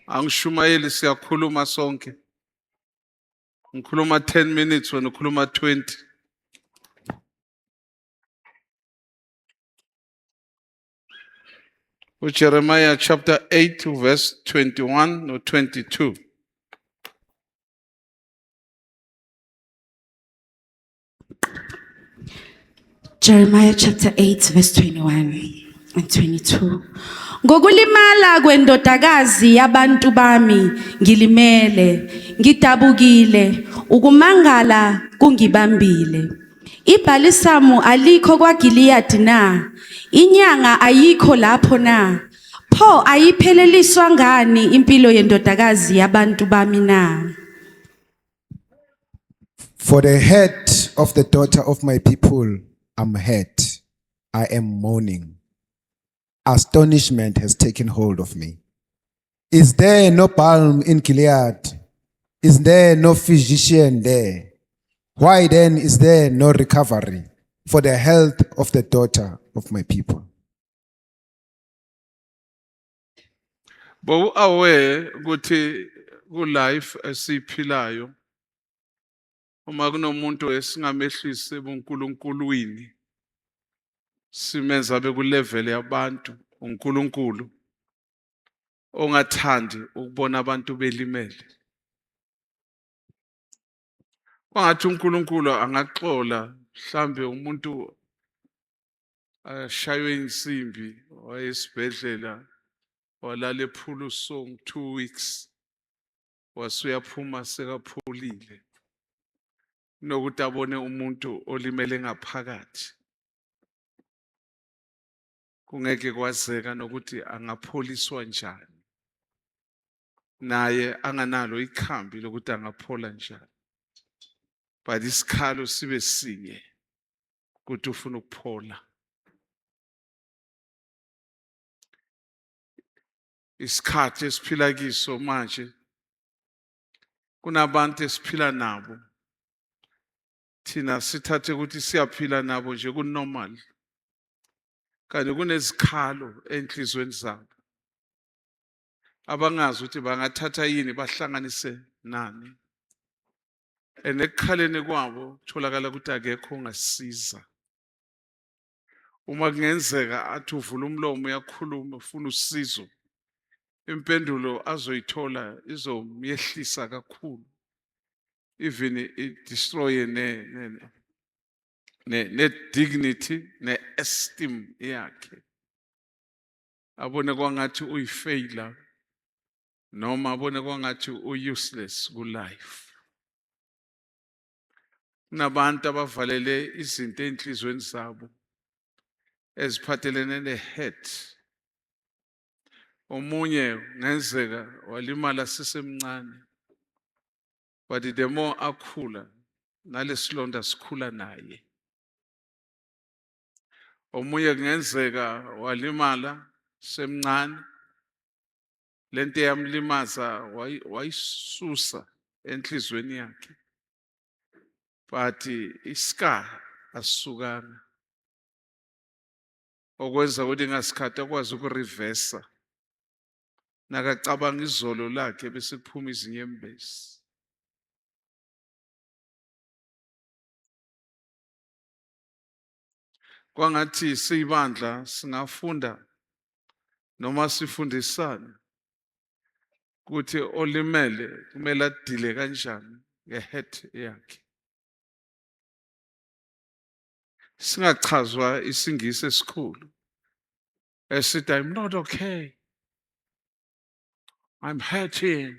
Angishumayeli siyakhuluma sonke. Ngikhuluma 10 minutes wena ukhuluma 20. Jeremiah chapter 8 verse 21 or 22. Jeremiah chapter 8 verse 21 and 22. Ngokulimala kwendodakazi yabantu bami ngilimele, ngidabukile, ukumangala kungibambile. Ibhalisamu alikho kwaGiliyadi na? Inyanga ayikho lapho na? Pho ayipheleliswa ngani impilo yendodakazi yabantu bami na? For the head of the daughter of my people am hurt. I am mourning. Astonishment has taken hold of me. Is there no balm in Gilead? Is there no physician there? Why then is there no recovery for the health of the daughter of my people? Bo aware ukuthi ku life esiphilayo uma kunomuntu esingamehlisi ebuNkulunkulwini simenza beku level yabantu uNkulunkulu ongathandi ukubona abantu belimele. Kwangathi uNkulunkulu angaxola mhlambe umuntu ashaywe insimbi wayesibhedlela walala ephula usong 2 weeks wasuyaphuma sekapholile nokuthi abone umuntu olimele ngaphakathi. Kungeke kwazeka nokuthi angapholiswa njani naye anganalo ikhambi lokuthi angaphola njani. But isikhalo sibe sinye ukuthi ufuna ukuphola. Isikhathi esiphila kiso manje kunabantu esiphila nabo thina sithathe ukuthi siyaphila nabo nje ku normal kanti kunezikhalo enhlizweni zabo abangazi ukuthi bangathatha yini bahlanganise nani ekukhaleni kwabo tholakala ukuthi akekho ongasiza. Uma kungenzeka athi uvula umlomo uyakhuluma ufuna usizo impendulo azoyithola izomyehlisa kakhulu, even it destroy ne dignity ne esteem yakhe, abone kwangathi uyifailure noma abone kwangathi useless ku life. Kunabantu abavalele izinto enhlizweni zabo eziphathelene ne-head. Omunye ngenzeka walimala sisemncane, but the more akhula nalesilonda sikhula naye. Omunye ngenzeka walimala semncane, lento yamlimaza wayisusa enhlizweni yakhe, but iska asukanga okwenza ukuthi ngasikhathi akwazi ukureversa nakacabanga izolo lakhe bese kuphuma izinyembezi. Kwangathi siyibandla singafunda noma sifundisana ukuthi olimele kumele adile kanjani ngehead yakhe. Singachazwa isingisi esikhulu esithi I'm not okay, I'm hurting,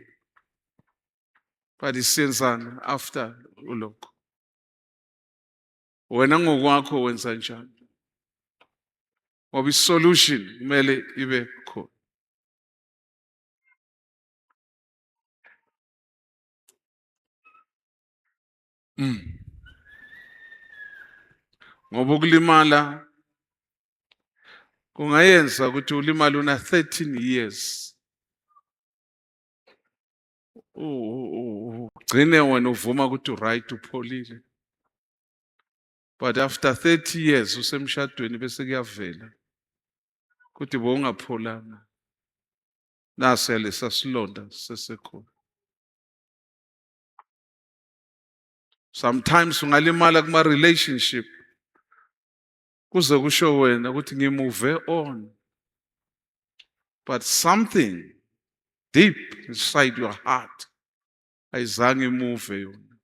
but isenzani after ulokho wena ngokwakho wenza njani ngoba isolution kumele ibe khona. Ngoba ukulimala kungayenza ukuthi ulimale una 13 years. Ugcine wena uvuma ukuthi right upholile, but after 30 years usemshadweni bese kuyavela ukuthi bowungapholanga. nasi lesa silonda sesekhona. Sometimes ungalimala kuma relationship kuze kusho wena ukuthi ngimove on, but something deep inside your heart ayizange imove yona,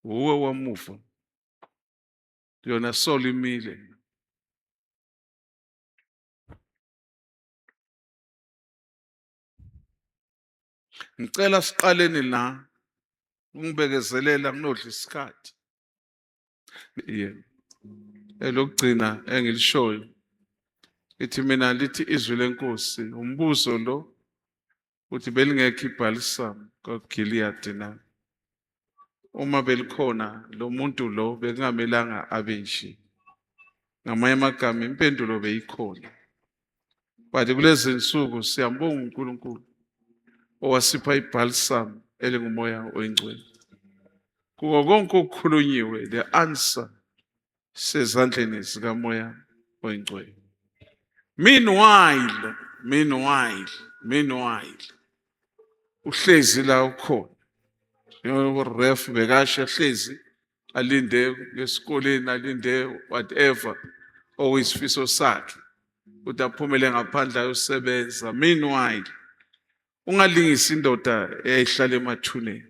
uwe wamuva yona solo imile. Ngicela siqaleni la ungibekezelela kunodla isikhathi. Elokugcina engilishoyo ithi mina lithi izwi lenkosi umbuzo lo uthi belingekho ibhalisamo kaGiliyad na uma belikhona lo muntu lo bekungamelanga abe nje. Ngamanye amagama impendulo beyikhona, but kulezi insuku siyambonga uNkulunkulu owasipha ibhalisamo elingumoya oyingcwele. Kuko konke okukhulunyiwe the answer sezandleni zikamoya oyingcwele. Meanwhile uhlezi la ukhona. Ref bekashe hlezi alinde esikoleni alinde whatever okuyisifiso sakhe ukuthi aphumele ngaphandle ayosebenza. Meanwhile ungalingisi indoda eyayihlala emathuneni,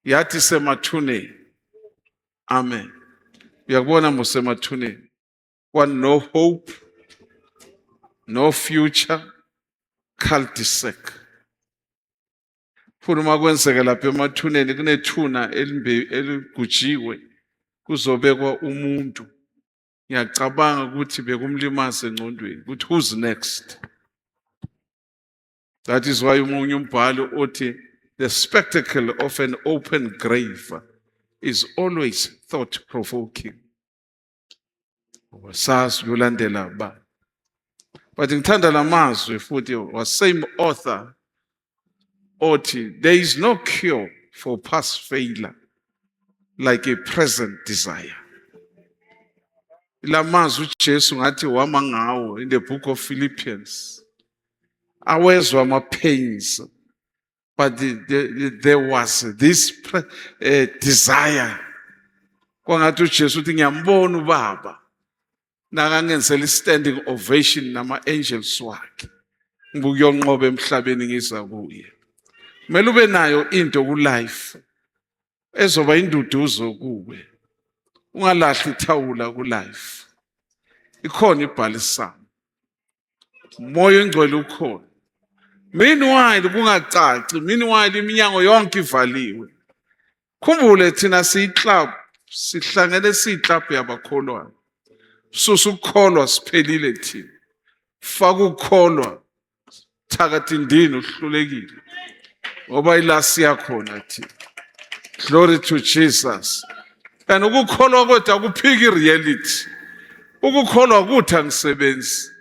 yathi semathuneni, amen, uyakubona musemathuneni one no hope, no future, cul-de-sac. Futhi uma kwenzeka lapha emathuneni kunethuna eligujiwe kuzobekwa umuntu, ngiyacabanga ukuthi bekumlimaza engqondweni ukuthi who's next. That is why umunye umbhalo uthi the spectacle of an open grave is always thought provoking. Wasazi ulandela ba. But ngithanda lamazwi futhi was same author othi there is no cure for past failure like a present desire. Lamazwi uJesu ngathi wama ngawo in the book of Philippians. Awezwa ama pains, but there was this desire. Kwangathi uJesu uthi ngiyambona ubaba nakangenzela standing ovation nama angels wakhe ngibukuyonqoba emhlabeni ngiza kuye. Kumele ube nayo into ku life ezoba induduzo kuwe, ungalahli ithawula ku life. Ikhona ibhalisamo, umoya oyingcwele ukhona. Meanwhile kungacaci, meanwhile iminyango yonke ivaliwe. Khumbule thina siyiclub, sihlangene siyiclub yabakholwayo. Susu ukukholwa siphelile thina. Faka ukukholwa thakathi indini uhlulekile. Ngoba ila siyakhona thina. Glory to Jesus. And ukukholwa kodwa akuphiki reality. Ukukholwa ukuthi angisebenzi.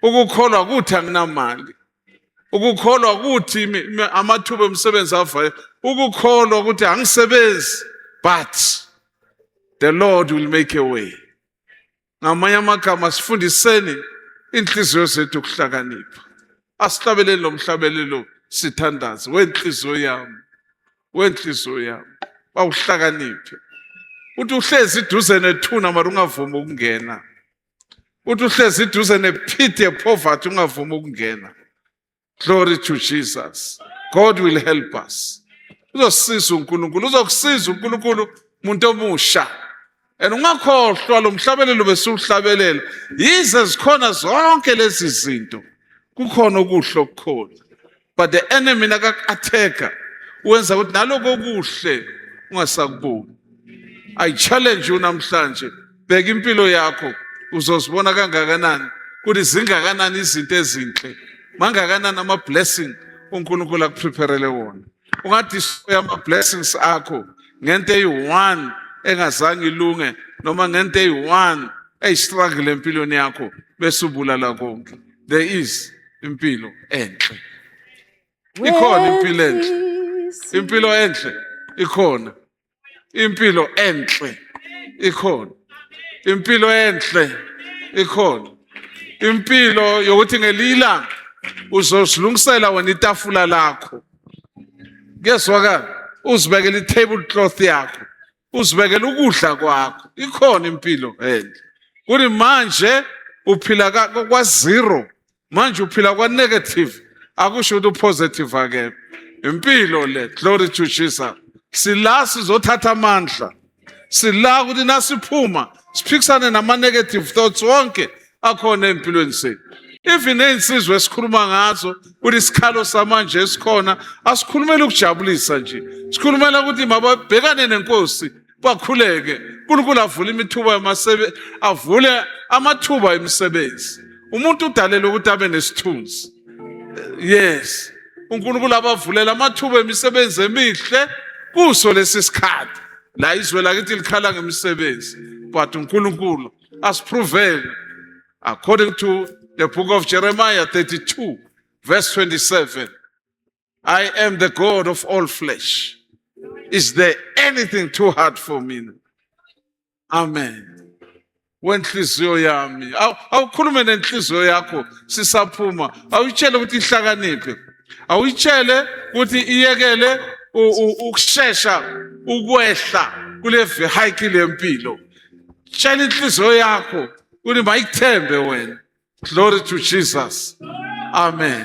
Ukukholwa ukuthi anginamali. Ukukholwa ukuthi amathuba omsebenzi avayo. Ukukholwa ukuthi angisebenzi, but the Lord will make a way. Ngamanye amagama sifundiseni inhliziyo zethu ukuhlakanipha. Asihlabeleni lo mhlabelelo sithandaze. Wenhliziyo yami bawuhlakaniphe. Uthi uhlezi iduze nethuna mara ungavuma ukungena. Uthi uhlezi iduze nepit yepoverty ungavuma ukungena. Glory to Jesus. God will help us. Uzosiza uNkulunkulu, uzokusiza uNkulunkulu umuntu omusha. And ungakhohlwa lo mhlabelelo besuhlabelela. Yize zikhona zonke lezi zinto. Kukhona okuhle okukhona. But the enemy naka-attacker wenza ukuthi naloko okuhle ungasakuboni. I challenge you namhlanje, bheka impilo yakho uzozibona kangakanani ukuthi zingakanani izinto ezinhle. Mangakanani ama blessing uNkulunkulu akupreparele wona. Ungadisplay ama blessings akho ngento eyi-1 engazange ilunge noma ngento eyi-1 eyistruggle empilweni yakho bese ubulala konke. There is impilo enhle. Ikhona impilo enhle. Impilo enhle ikhona. Impilo enhle ikhona. Impilo enhle ikhona. Impilo yokuthi ngelilanga uzosilungisela wena itafula lakho. Kuyezwakala, uzibekele i-tablecloth yakho, uzibekele ukudla kwakho. Ikhona impilo enhle. Kuni manje uphila kwa zero, manje uphila kwa negative, akusho ukuthi positive akekho. Impilo le, glory to Jesus. Sila sizothatha amandla, sila ukuthi nasiphuma siphikisane nama negative thoughts wonke akhona empilweni sethu. Even insizwe esikhuluma ngazo, ukuthi isikhalo samanje esikhona asikhulumela ukujabulisa nje, sikhulumela ukuthi mababhekane nenkosi bakhuleke. uNkulunkulu avule imithuba yamasebenzi, avule amathuba emisebenzi. Umuntu udalelwe ukuthi abe nesithunzi. Yes, uNkulunkulu abavulela amathuba emisebenzi emihle kuso lesi sikhathi la izwe lakithi likhala ngemisebenzi. But uNkulunkulu asiprovele according to the book of Jeremiah 32 verse 27. I am the God of all flesh. Is there anything too hard for me? Amen. Wenhliziyo yami, awukhulume nenhliziyo yakho sisaphuma, awuyitshele ukuthi ihlakaniphe, awuyitshele ukuthi iyekele ukushesha ukwehla kule vehicle lempilo. Tshela inhliziyo yakho ukuthi mayikuthembe wena. Glory to Jesus. Amen.